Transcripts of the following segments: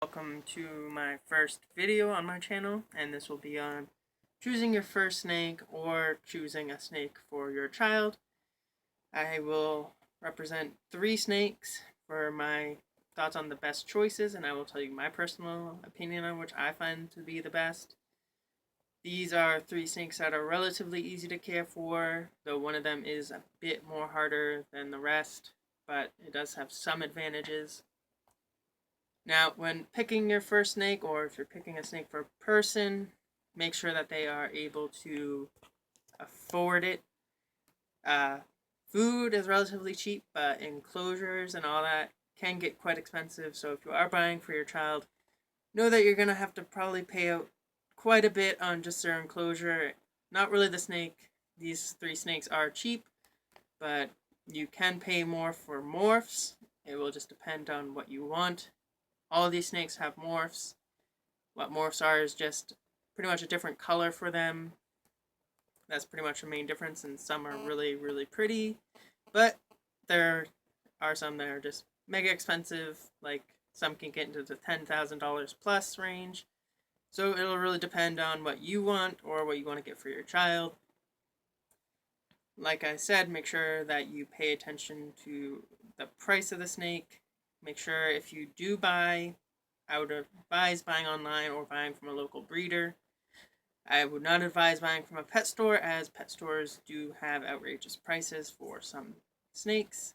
Welcome to my first video on my channel, and this will be on choosing your first snake or choosing a snake for your child. I will represent 3 snakes for my thoughts on the best choices, and I will tell you my personal opinion on which I find to be the best. These are 3 snakes that are relatively easy to care for, though one of them is a bit more harder than the rest, but it does have some advantages. Now, when picking your first snake, or if you're picking a snake for a person, make sure that they are able to afford it. Food is relatively cheap, but enclosures and all that can get quite expensive. So if you are buying for your child, know that you're going to have to probably pay out quite a bit on just their enclosure. Not really the snake. These 3 snakes are cheap, but you can pay more for morphs. It will just depend on what you want. All of these snakes have morphs. What morphs are is just pretty much a different color for them. That's pretty much the main difference, and some are really, really pretty. But there are some that are just mega expensive, like some can get into the $10,000 plus range. So it'll really depend on what you want or what you want to get for your child. Like I said, make sure that you pay attention to the price of the snake. Make sure if you do buy, I would advise buying online or buying from a local breeder. I would not advise buying from a pet store, as pet stores do have outrageous prices for some snakes,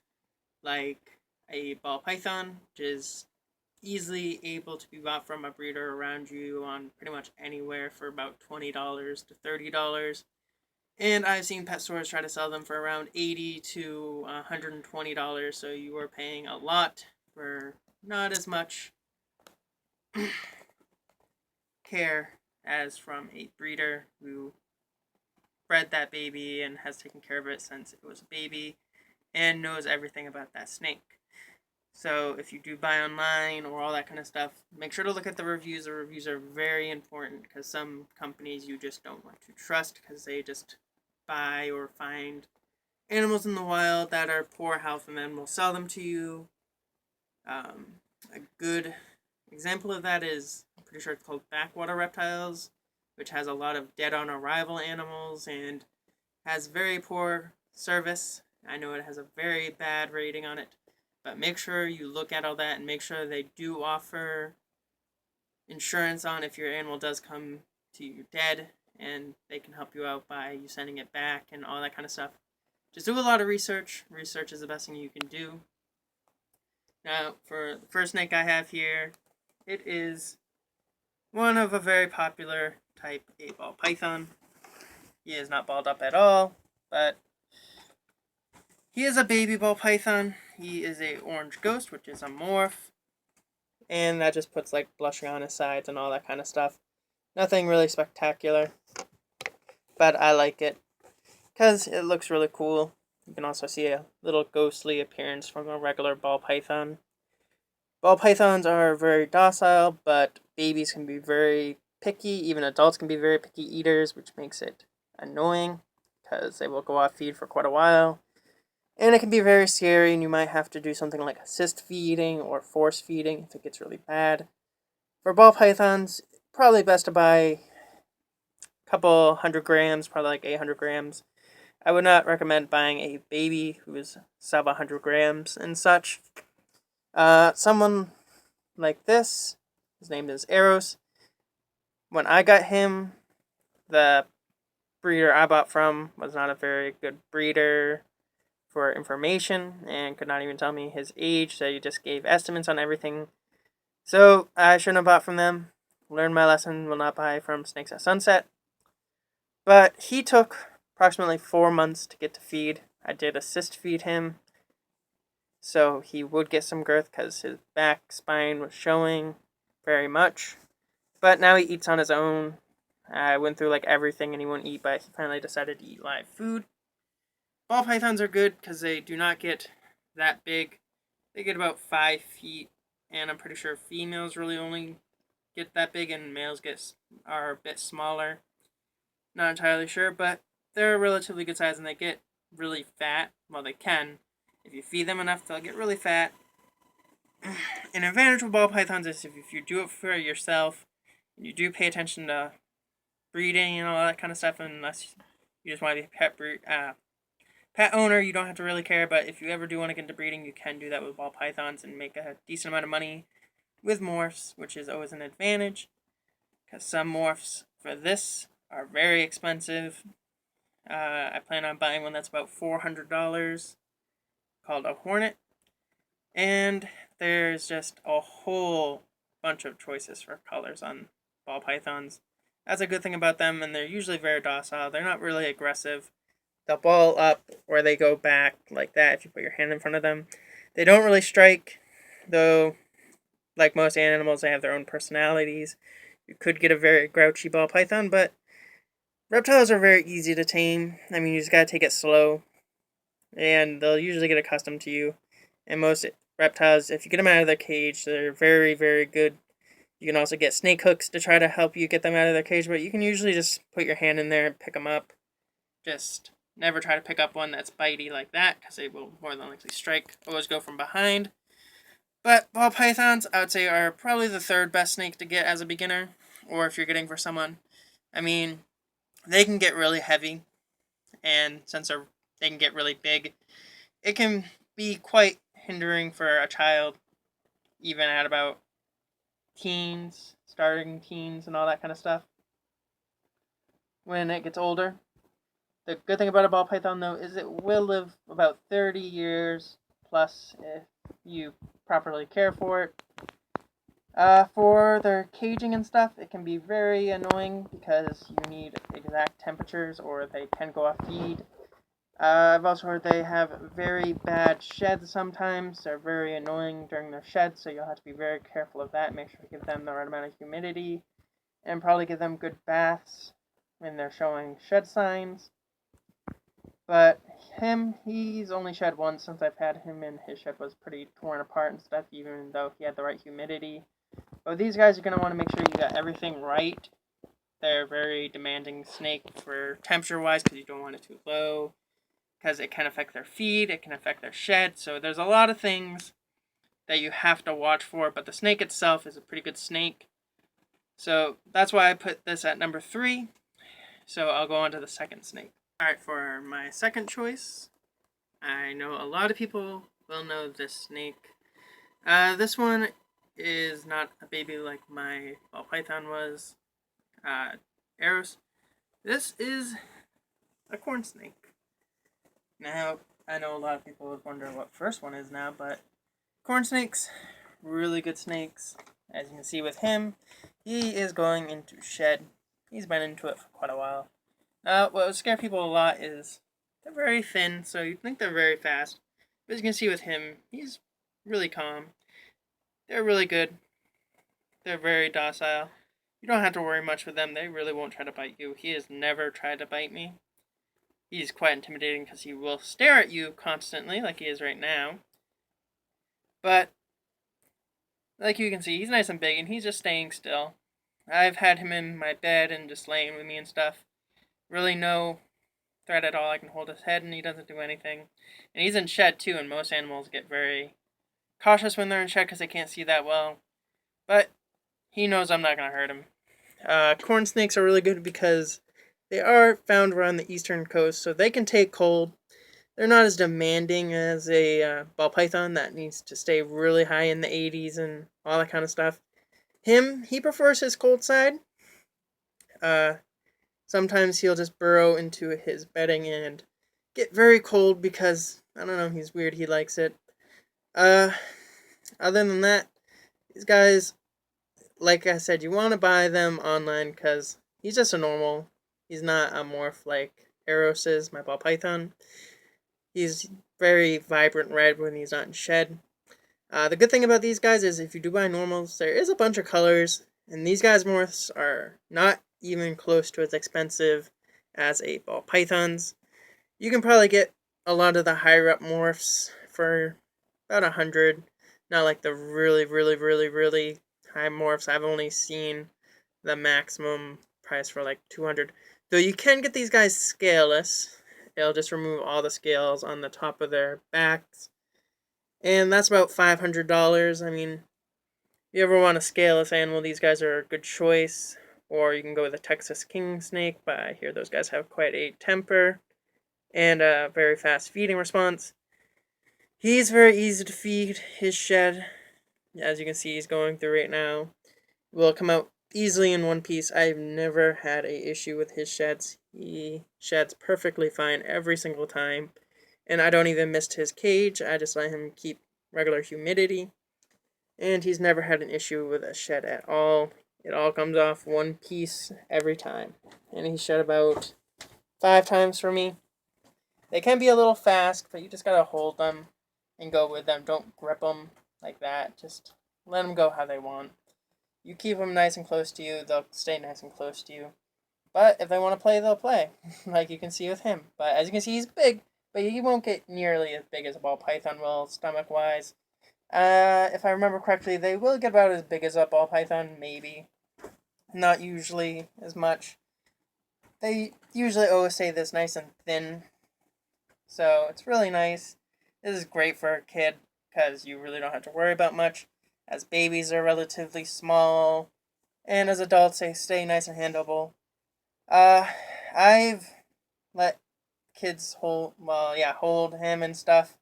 like a ball python, which is easily able to be bought from a breeder around you on pretty much anywhere for about $20 to $30. And I've seen pet stores try to sell them for around $80 to $120, so you are paying a lot for not as much care as from a breeder who bred that baby and has taken care of it since it was a baby and knows everything about that snake. So if you do buy online or all that kind of stuff, make sure to look at the reviews. The reviews are very important because some companies you just don't want to trust because they just buy or find animals in the wild that are poor health and then will sell them to you. A good example of that is, I'm pretty sure it's called Backwater Reptiles, which has a lot of dead on arrival animals and has very poor service. I know it has a very bad rating on it, but make sure you look at all that and make sure they do offer insurance on if your animal does come to you dead, and they can help you out by you sending it back and all that kind of stuff. Just do a lot of research. Research is the best thing you can do. Now, for the first snake I have here, it is one of a very popular type, a ball python. He is not balled up at all, but he is a baby ball python. He is a orange ghost, which is a morph, and that just puts like blushing on his sides and all that kind of stuff. Nothing really spectacular, but I like it because it looks really cool. You can also see a little ghostly appearance from a regular ball python. Ball pythons are very docile, but babies can be very picky. Even adults can be very picky eaters, which makes it annoying because they will go off feed for quite a while. And it can be very scary, and you might have to do something like assist feeding or force feeding if it gets really bad. For ball pythons, probably best to buy a couple 100 grams, probably like 800 grams. I would not recommend buying a baby who is sub 100 grams and such. Someone like this, his name is Eros. When I got him, the breeder I bought from was not a very good breeder for information and could not even tell me his age, so he just gave estimates on everything. So I shouldn't have bought from them. Learned my lesson, will not buy from Snakes at Sunset. But he took approximately 4 months to get to feed. I did assist feed him, so he would get some girth because his back spine was showing very much. But now he eats on his own. I went through like everything and he wouldn't eat, but he finally decided to eat live food. Ball pythons are good because they do not get that big. They get about 5 feet, and I'm pretty sure females really only get that big and males are a bit smaller. Not entirely sure, but they're a relatively good size and they get really fat. Well, they can. If you feed them enough, they'll get really fat. an advantage with ball pythons is if you do it for yourself, and you do pay attention to breeding and all that kind of stuff, unless you just want to be a pet owner, you don't have to really care. But if you ever do want to get into breeding, you can do that with ball pythons and make a decent amount of money with morphs, which is always an advantage. Because some morphs for this are very expensive. I plan on buying one that's about $400 called a Hornet. And there's just a whole bunch of choices for colors on ball pythons. That's a good thing about them, and they're usually very docile. They're not really aggressive. They'll ball up or they go back like that if you put your hand in front of them. They don't really strike, though, like most animals, they have their own personalities. You could get a very grouchy ball python, but reptiles are very easy to tame. I mean, you just gotta take it slow, and they'll usually get accustomed to you. And most reptiles, if you get them out of their cage, they're very, very good. You can also get snake hooks to try to help you get them out of their cage, but you can usually just put your hand in there and pick them up. Just never try to pick up one that's bitey like that, because they will more than likely strike. Always go from behind. But ball pythons, I would say, are probably the third best snake to get as a beginner, or if you're getting for someone. I mean, they can get really heavy, and since they can get really big, it can be quite hindering for a child, even at about teens, starting teens, and all that kind of stuff. When it gets older, the good thing about a ball python, though, is it will live about 30 years plus if you properly care for it. For their caging and stuff, it can be very annoying because you need exact temperatures or they can go off feed. I've also heard they have very bad sheds sometimes. They're very annoying during their sheds, so you'll have to be very careful of that. Make sure to give them the right amount of humidity and probably give them good baths when they're showing shed signs. But he's only shed once since I've had him, and his shed was pretty torn apart and stuff, even though he had the right humidity. But these guys are going to want to make sure you got everything right. They're very demanding snake for temperature-wise because you don't want it too low, because it can affect their feed, it can affect their shed. So there's a lot of things that you have to watch for, but the snake itself is a pretty good snake. So that's why I put this at number 3. So I'll go on to the second snake. Alright, for my second choice, I know a lot of people will know this snake. This one is not a baby like my ball python was, Eros. This is a corn snake. Now, I know a lot of people would wonder what first one is now, but corn snakes, really good snakes. As you can see with him, he is going into shed. He's been into it for quite a while. What would scare people a lot is they're very thin, so you'd think they're very fast. But as you can see with him, he's really calm. They're really good. They're very docile. You don't have to worry much with them. They really won't try to bite you. He has never tried to bite me. He's quite intimidating because he will stare at you constantly, like he is right now. But, like you can see, he's nice and big, and he's just staying still. I've had him in my bed and just laying with me and stuff. Really no threat at all. I can hold his head and he doesn't do anything. And he's in shed too, and most animals get very cautious when they're in shed because they can't see that well. But he knows I'm not going to hurt him. Corn snakes are really good because they are found around the eastern coast, so they can take cold. They're not as demanding as a ball python that needs to stay really high in the 80s and all that kind of stuff. He prefers his cold side. Sometimes he'll just burrow into his bedding and get very cold because, I don't know, he's weird, he likes it. Other than that, these guys, like I said, you want to buy them online because he's just a normal. He's not a morph like Eros is, my ball python. He's very vibrant red when he's not in shed. The good thing about these guys is if you do buy normals, there is a bunch of colors, and these guys' morphs are not even close to as expensive as a ball pythons. You can probably get a lot of the higher up morphs for about 100. Not like the really, really, really, really high morphs. I've only seen the maximum price for like 200. Though you can get these guys scaleless. It'll just remove all the scales on the top of their backs. And that's about $500. I mean, if you ever want to scale this animal, these guys are a good choice. Or you can go with a Texas King Snake, but I hear those guys have quite a temper and a very fast feeding response. He's very easy to feed. His shed, as you can see, he's going through right now, will come out easily in one piece. I've never had a issue with his sheds. He sheds perfectly fine every single time. And I don't even mist his cage. I just let him keep regular humidity. And he's never had an issue with a shed at all. It all comes off one piece every time. And he shed about 5 times for me. They can be a little fast, but you just gotta hold them and go with them. Don't grip them like that. Just let them go how they want. You keep them nice and close to you, they'll stay nice and close to you. But if they want to play, they'll play, like you can see with him. But as you can see, he's big, but he won't get nearly as big as a ball python will, stomach-wise. If I remember correctly, they will get about as big as a ball python, maybe. Not usually as much. They usually always stay this nice and thin, so it's really nice. This is great for a kid because you really don't have to worry about much. As babies are relatively small, and as adults they stay nice and handleable. Uh, I've let kids hold him and stuff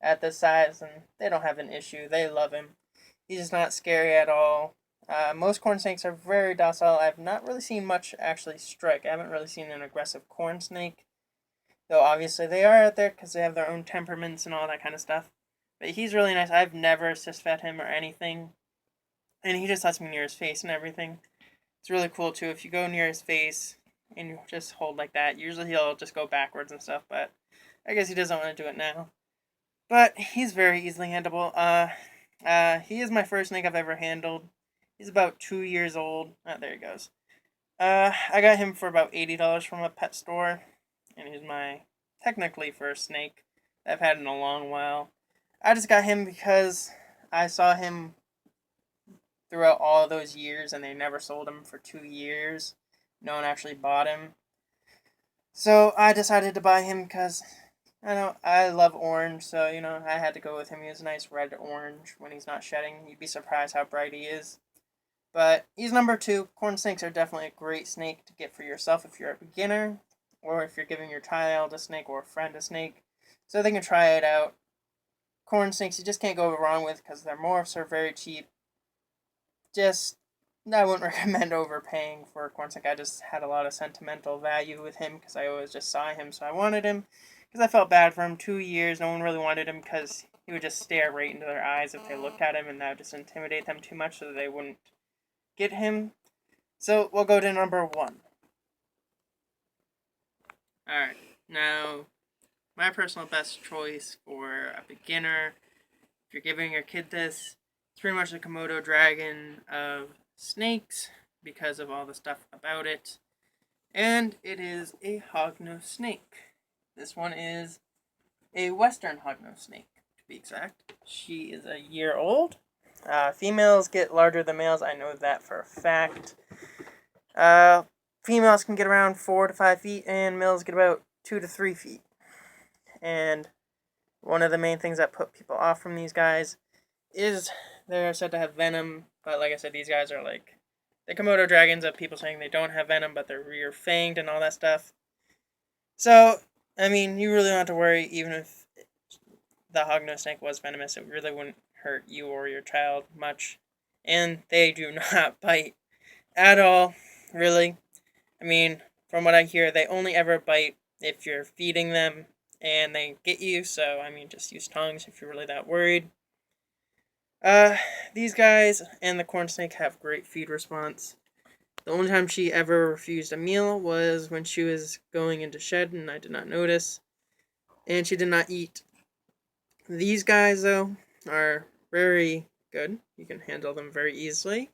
at this size, and they don't have an issue. They love him. He's just not scary at all. Most corn snakes are very docile. I've not really seen much actually strike. I haven't really seen an aggressive corn snake, though obviously they are out there because they have their own temperaments and all that kind of stuff. But he's really nice. I've never assist fed him or anything, and he just lets me near his face and everything. It's really cool too. If you go near his face and you just hold like that, usually he'll just go backwards and stuff, but I guess he doesn't want to do it now. But he's very easily handleable. He is my first snake I've ever handled. He's about 2 years old. Oh, there he goes. I got him for about $80 from a pet store, and he's my technically first snake that I've had in a long while. I just got him because I saw him throughout all those years, and they never sold him for 2 years. No one actually bought him. So I decided to buy him because I know I love orange, so I had to go with him. He was a nice red orange when he's not shedding. You'd be surprised how bright he is. But he's number 2. Corn snakes are definitely a great snake to get for yourself if you're a beginner, or if you're giving your child a snake or a friend a snake, so they can try it out. Corn snakes you just can't go wrong with because their morphs are very cheap. Just I wouldn't recommend overpaying for a corn snake. I just had a lot of sentimental value with him because I always just saw him, so I wanted him because I felt bad for him. 2 years, no one really wanted him because he would just stare right into their eyes if they looked at him, and that would just intimidate them too much, so they wouldn't get him. So we'll go to number 1. Alright, now my personal best choice for a beginner, if you're giving your kid this, it's pretty much the Komodo dragon of snakes because of all the stuff about it. And it is a hognose snake. This one is a western hognose snake, to be exact. She is a year old. Females get larger than males. I know that for a fact. Females can get around 4 to 5 feet, and males get about 2 to 3 feet. And one of the main things that put people off from these guys is they're said to have venom, but like I said, these guys are like the Komodo dragons of people saying they don't have venom, but they're rear fanged and all that stuff. So, I mean, you really don't have to worry. Even if the hognose snake was venomous, it really wouldn't hurt you or your child much. And they do not bite at all, really. I mean, from what I hear, they only ever bite if you're feeding them and they get you, so, I mean, just use tongs if you're really that worried. These guys and the corn snake have great feed response. The only time she ever refused a meal was when she was going into shed and I did not notice. And she did not eat. These guys, though, are very good. You can handle them very easily.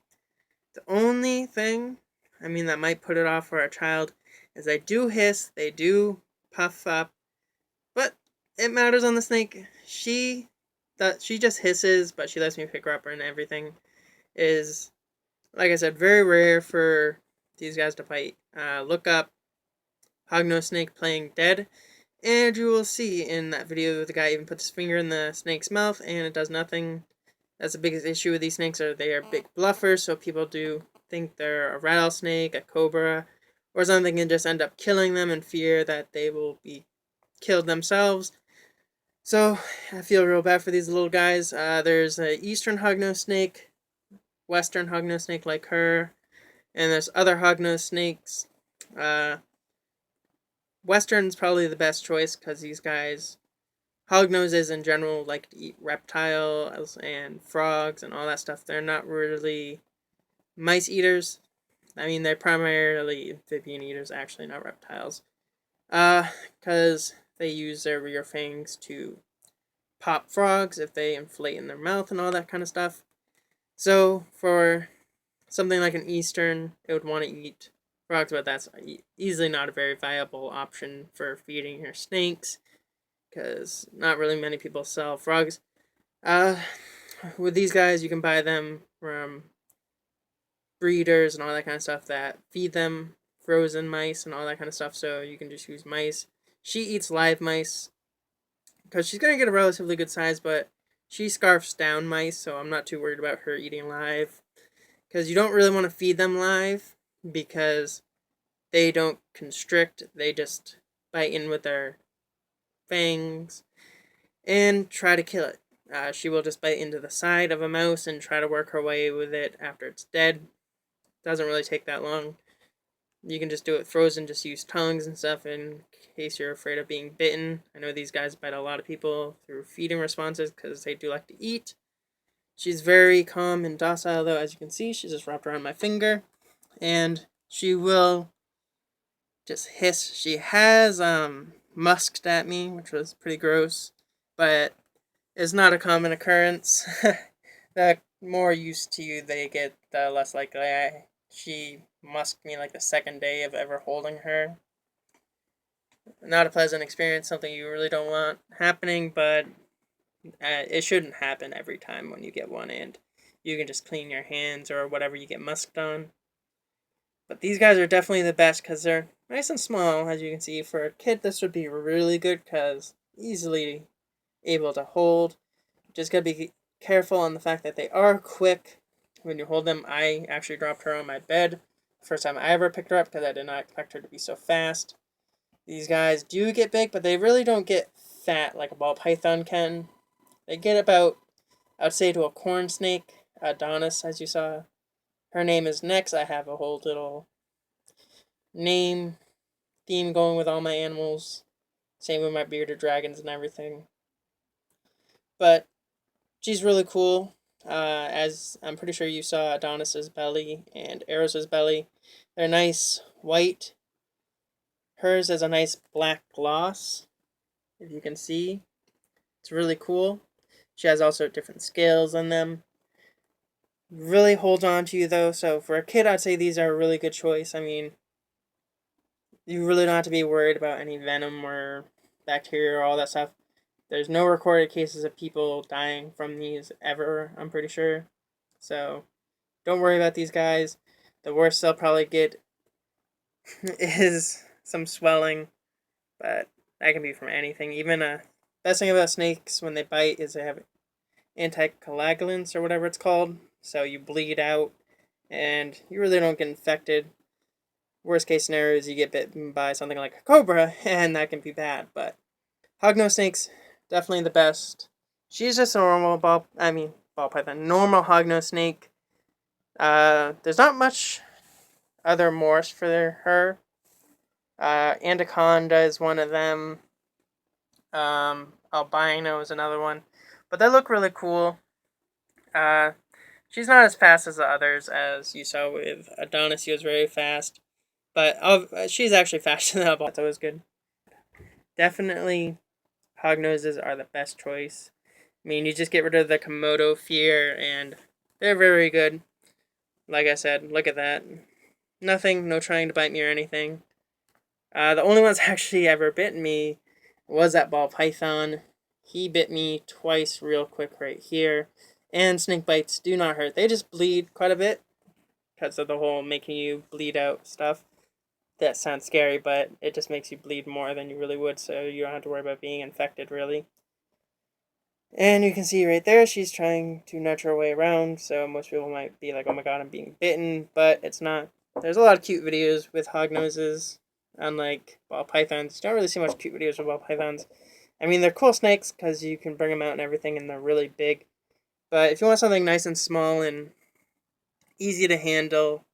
The only thing, that might put it off for a child is they do hiss, they do puff up, but it matters on the snake. She just hisses, but she lets me pick her up and everything. Is, like I said, very rare for these guys to fight. Look up hognose snake playing dead, And you will see in that video the guy even puts his finger in the snake's mouth and it does nothing. That's the biggest issue with these snakes, are they are big bluffers, so people do think they're a rattlesnake, a cobra, or something, and just end up killing them in fear that they will be killed themselves. So I feel real bad for these little guys. There's an eastern hognose snake, western hognose snake like her, and there's other hognose snakes. Western's probably the best choice because these guys, hognoses in general, like to eat reptiles and frogs and all that stuff. They're not really mice eaters. I mean, they're primarily amphibian eaters, actually, not reptiles. Because they use their rear fangs to pop frogs if they inflate in their mouth and all that kind of stuff. So, for something like an eastern, it would want to eat frogs, but that's easily not a very viable option for feeding your snakes, because not really many people sell frogs. With these guys, you can buy them from breeders and all that kind of stuff that feed them frozen mice and all that kind of stuff, so you can just use mice. She eats live mice because she's going to get a relatively good size, but she scarfs down mice, so I'm not too worried about her eating live. Because you don't really want to feed them live because they don't constrict, they just bite in with their fangs and try to kill it. She will just bite into the side of a mouse and try to work her way with it after it's dead. Doesn't really take that long. You can just do it frozen, just use tongues and stuff in case you're afraid of being bitten. I know these guys bite a lot of people through feeding responses because they do like to eat. She's very calm and docile, though, as you can see. She's just wrapped around my finger. And she will just hiss. She has musked at me, which was pretty gross, but it's not a common occurrence. The more used to you they get, the less likely she musked me like the second day of ever holding her. Not a pleasant experience, something you really don't want happening, but it shouldn't happen every time when you get one, and you can just clean your hands or whatever you get musked on. But these guys are definitely the best because they're nice and small, as you can see. For a kid, this would be really good because easily able to hold. Just gotta be careful on the fact that they are quick when you hold them. I actually dropped her on my bed the first time I ever picked her up because I did not expect her to be so fast. These guys do get big, but they really don't get fat like a ball python can. They get about, I would say, to a corn snake, Adonis, as you saw. Her name is Nex. I have a whole little name theme going with all my animals. Same with my bearded dragons and everything. But she's really cool. As I'm pretty sure you saw Adonis's belly and Eros's belly. They're nice white. Hers is a nice black gloss, if you can see. It's really cool. She has also different scales on them. Really holds on to you though, so for a kid I'd say these are a really good choice. I mean, you really don't have to be worried about any venom or bacteria or all that stuff. There's no recorded cases of people dying from these ever, I'm pretty sure. So don't worry about these guys. The worst they'll probably get is some swelling, but that can be from anything. Even best thing about snakes when they bite is they have anticoagulants or whatever it's called, so you bleed out and you really don't get infected. Worst case scenario is you get bitten by something like a cobra, and that can be bad. But hognose snakes, definitely the best. She's just a normal ball python, normal hognose snake. There's not much other morphs for her. Anaconda is one of them. Albino is another one. But they look really cool. She's not as fast as the others, as you saw with Adonis. She was very fast. But she's actually faster than a ball. That's always good. Definitely, hognoses are the best choice. I mean, you just get rid of the Komodo fear, and they're very good. Like I said, look at that. Nothing, no trying to bite me or anything. The only one's actually ever bitten me was that ball python. He bit me twice real quick right here. And snake bites do not hurt. They just bleed quite a bit because of the whole making you bleed out stuff. that sounds scary, but it just makes you bleed more than you really would, so you don't have to worry about being infected, really. And you can see right there, she's trying to nudge her way around, so most people might be like, oh my god, I'm being bitten, but it's not. There's a lot of cute videos with hognoses, unlike ball pythons. You don't really see much cute videos with ball pythons. I mean, they're cool snakes because you can bring them out and everything, and they're really big. But if you want something nice and small and easy to handle,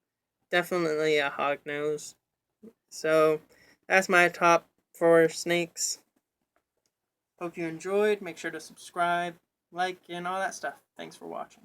definitely a hognose. So that's my top 4 snakes. Hope you enjoyed. Make sure to subscribe, like, and all that stuff. Thanks for watching.